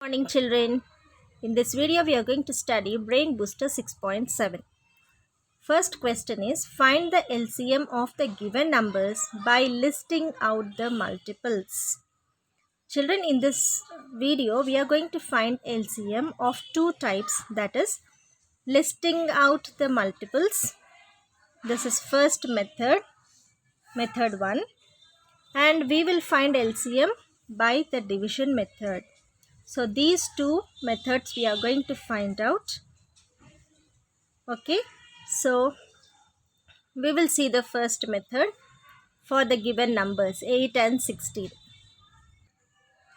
Morning children. In this video we are going to study Brain Booster 6.7. First question is find the LCM of the given numbers by listing out the multiples. Children, in this video we are going to find LCM of two types, that is listing out the multiples. This is first method 1, and we will find LCM by the division method. So these two methods we are going to find out. Okay, so we will see the first method for the given numbers 8 and 16.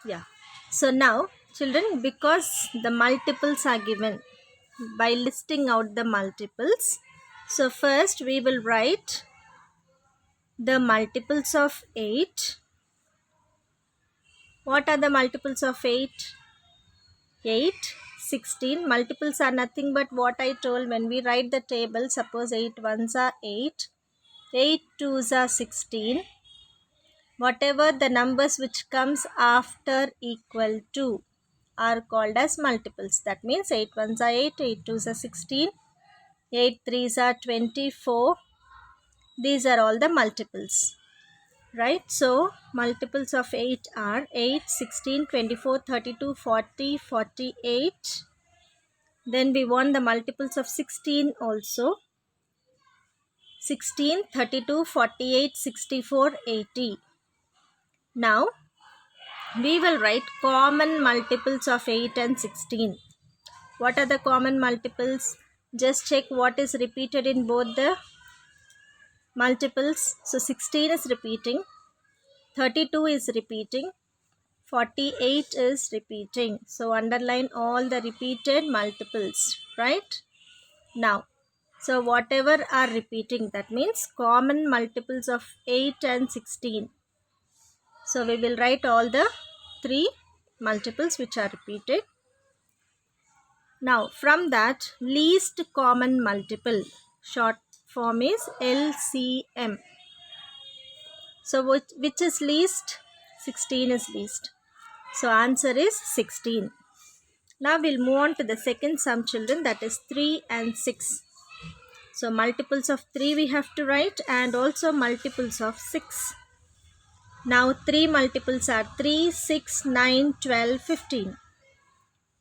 Yeah, so now children, because the multiples are given by listing out the multiples, so first we will write the multiples of 8. What are the multiples of 8? 8, 16. Multiples are nothing but what I told when we write the table. Suppose 8 ones are 8, 8 twos are 16. Whatever the numbers which comes after equal to are called as multiples. That means 8 ones are 8, 8 twos are 16, 8 threes are 24. These are all the multiples. Right, so multiples of 8 are 8, 16, 24, 32, 40, 48. Then we want the multiples of 16 also. 16, 32, 48, 64, 80. Now, we will write common multiples of 8 and 16. What are the common multiples? Just check what is repeated in both the multiples. So, 16 is repeating, 32 is repeating, 48 is repeating. So, underline all the repeated multiples, right? Now, so whatever are repeating, that means common multiples of 8 and 16. So, we will write all the three multiples which are repeated. Now, from that, least common multiple, short form is LCM. So, which is least? 16 is least. So, answer is 16. Now, we'll move on to the second sum, children, that is 3 and 6. So, multiples of 3 we have to write and also multiples of 6. Now, 3 multiples are 3, 6, 9, 12, 15.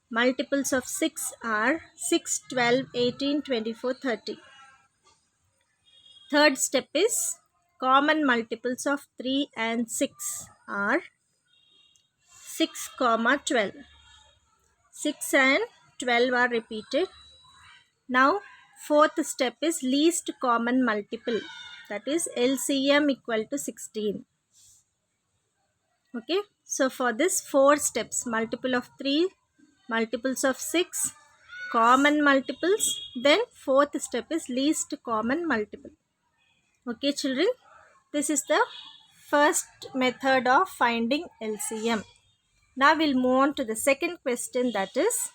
Multiples of 6 are 6, 12, 18, 24, 30. Third step is common multiples of 3 and 6 are 6, 12. 6 and 12 are repeated. Now, fourth step is least common multiple, that is LCM equal to 16. Okay, so for this 4 steps, multiple of 3, multiples of 6, common multiples, then fourth step is least common multiple. Okay children, this is the first method of finding LCM. Now we'll move on to the second question, that is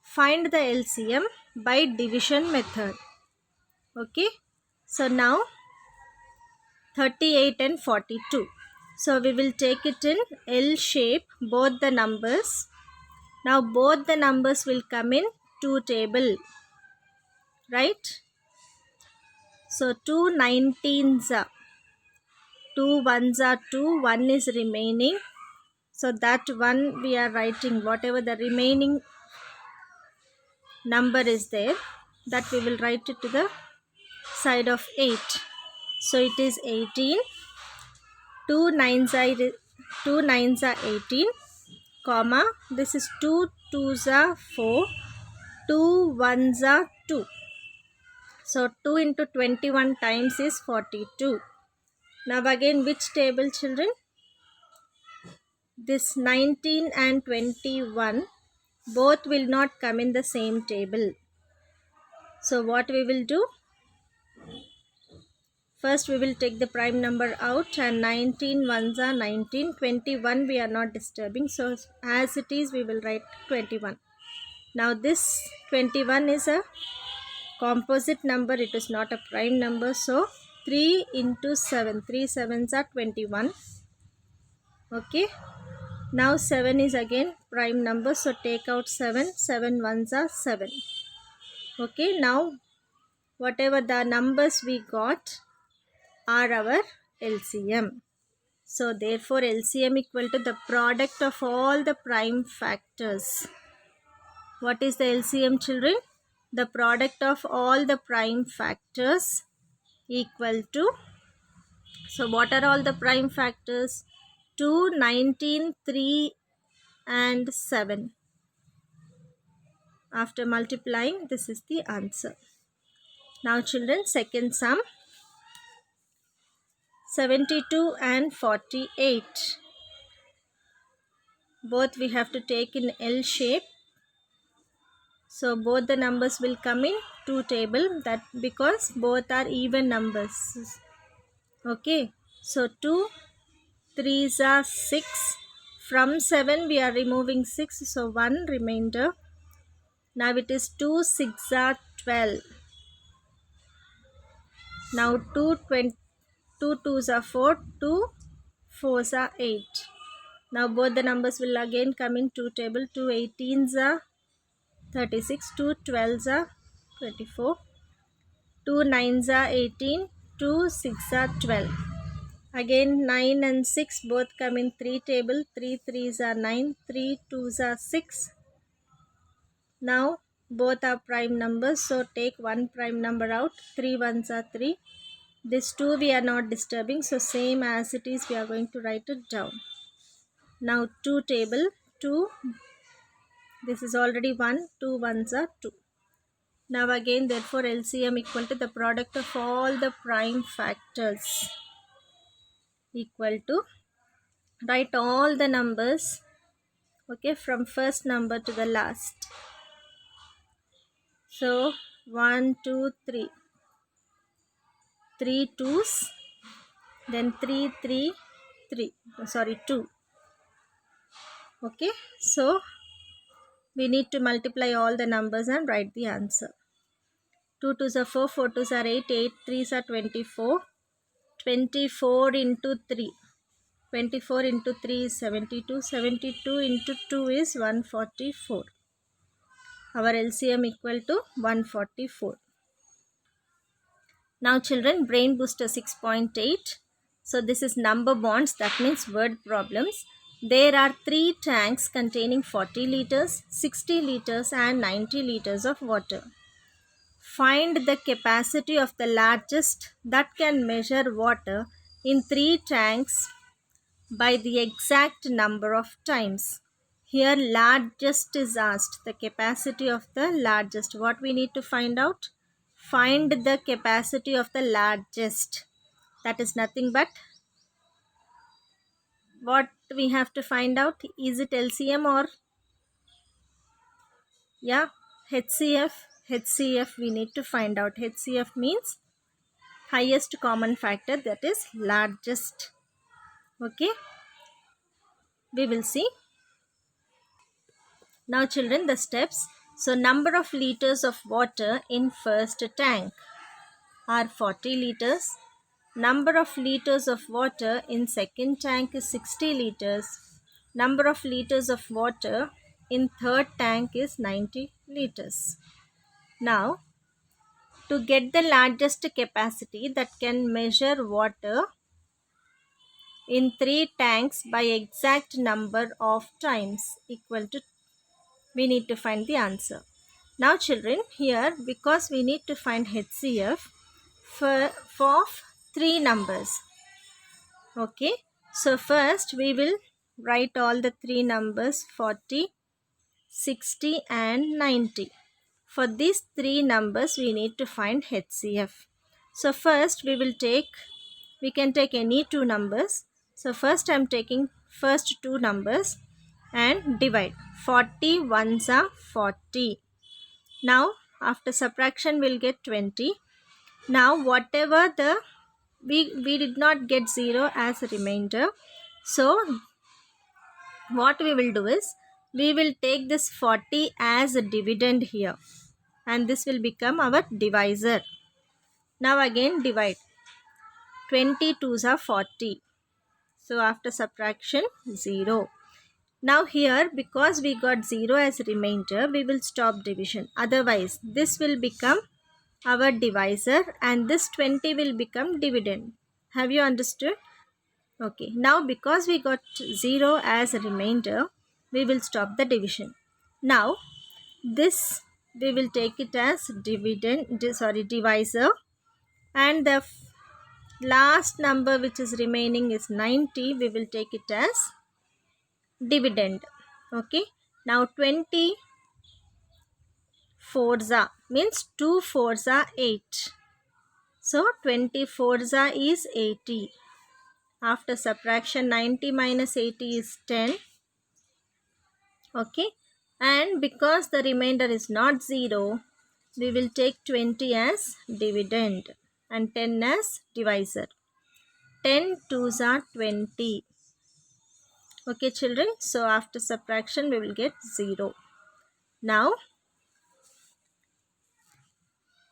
find the LCM by division method. Okay, so now 38 and 42. So we will take it in L shape, both the numbers. Now both the numbers will come in 2 table, right? So 2 19s are 2 ones are 2, 1 is remaining. So that one we are writing, whatever the remaining number is there, that we will write it to the side of 8. So it is 18. 2 nines are 18, comma, this is 2 twos are 4, 2 ones are 2. So 2 into 21 times is 42. Now again, which table children? This 19 and 21 both will not come in the same table. So what we will do? First we will take the prime number out, and 19 ones are 19, 21 we are not disturbing. So as it is we will write 21. Now this 21 is a composite number, it is not a prime number. So 3 into 7, 3 sevens are 21. Okay. Now 7 is again prime number, so take out 7. 7 ones are 7. Okay, now whatever the numbers we got are our LCM. So therefore LCM equal to the product of all the prime factors. What is the LCM, children? The product of all the prime factors equal to, so what are all the prime factors? 2, 19, 3 and 7. After multiplying, this is the answer. Now children, second sum, 72 and 48. Both we have to take in L shape. So both the numbers will come in 2 table, that because both are even numbers. Okay, so 2 3s are 6. From 7 we are removing 6, so 1 remainder. Now it is 2 6 are 12. Now 2 2s are 4, 2 4s are 8. Now both the numbers will again come in 2 table. 2 18s are 36, 2 12s are 24, 2 9s are 18, 2 6 are 12. Again 9 and 6 both come in 3 table. 3 3s are 9, 3 2s are 6. Now both are prime numbers, so take one prime number out. 3 ones are 3. This 2 we are not disturbing, so same as it is we are going to write it down. Now 2 table, 2, this is already 1, 2 ones are 2. Now again therefore LCM equal to the product of all the prime factors equal to, write all the numbers, okay, from first number to the last. So 1 2 3, 3 2s, then 3 3 3, sorry 2. Okay, so we need to multiply all the numbers and write the answer. 2 2s are 4, 4 2s are 8, 8 3s are 24, 24 into 3. 24 into 3 is 72, 72 into 2 is 144. Our LCM equal to 144. Now children, brain booster 6.8. So this is number bonds, that means word problems. There are 3 tanks containing 40 liters, 60 liters and 90 liters of water. Find the capacity of the largest that can measure water in 3 tanks by the exact number of times. Here largest is asked, the capacity of the largest. What we need to find out? Find the capacity of the largest. That is nothing but, what we have to find out? Is it LCM or, yeah, HCF? HCF we need to find out. HCF means highest common factor, that is largest. Okay, we will see. Now children, the steps. So number of liters of water in first tank are 40 liters. Number of liters of water in second tank is 60 liters. Number of liters of water in third tank is 90 liters. Now, to get the largest capacity that can measure water in 3 tanks by exact number of times equal to, we need to find the answer. Now children, here because we need to find HCF for 3 numbers. Okay, so first we will write all the 3 numbers 40, 60 and 90. For these 3 numbers we need to find HCF. So first we can take any 2 numbers. So first I am taking first 2 numbers and divide. 40 ones are 40. Now after subtraction we'll get 20. Now whatever the, we did not get 0 as a remainder. So what we will do is, we will take this 40 as a dividend here and this will become our divisor. Now again divide. 22s are 40. So after subtraction 0. Now here, because we got 0 as remainder, we will stop division. Otherwise, this will become our divisor and this 20 will become dividend. Have you understood? Okay. Now because we got 0 as a remainder, we will stop the division. Now this we will take it as divisor, and the last number which is remaining is 90. We will take it as dividend. Okay. Now 20 fours are means 2 fours are 8. So 20 fours are is 80. After subtraction, 90 minus 80 is 10. Okay. And because the remainder is not 0, we will take 20 as dividend and 10 as divisor. 10 twos are 20. Okay children. So after subtraction, we will get 0. Now,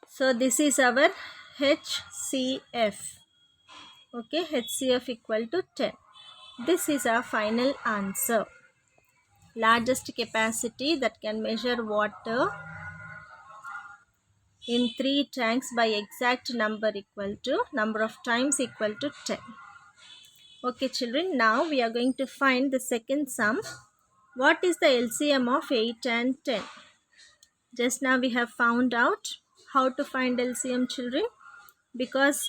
so this is our HCF. Okay. HCF equal to 10. This is our final answer. Largest capacity that can measure water in 3 tanks by exact number of times equal to 10. Okay children, now we are going to find the second sum. What is the LCM of 8 and 10? Just now we have found out how to find LCM children, because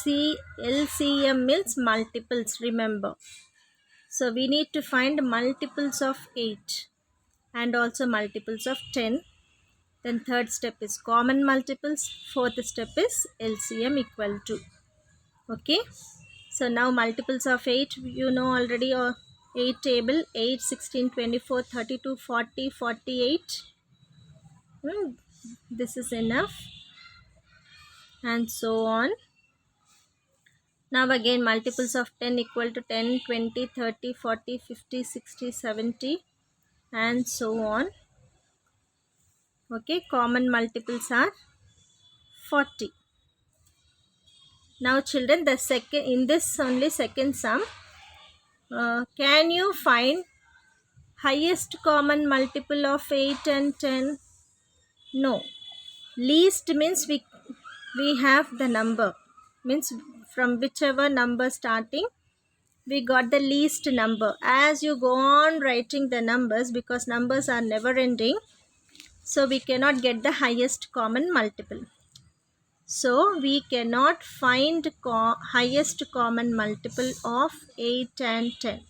LCM means multiples, remember. So we need to find multiples of 8 and also multiples of 10. Then third step is common multiples. Fourth step is LCM equal to. Okay. So now multiples of 8 you know already, or 8 table: 8, 16, 24, 32, 40, 48. This is enough. And so on. Now again multiples of 10 equal to 10, 20, 30, 40, 50, 60, 70 and so on. Okay, common multiples are 40. Now children, the second, in this only second sum, can you find highest common multiple of 8 and 10? No. Least means we have the number, means from whichever number starting we got the least number. As you go on writing the numbers, because numbers are never ending, so we cannot get the highest common multiple. So we cannot find highest common multiple of 8 and 10.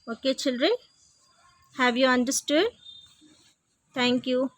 Okay children, have you understood? Thank you.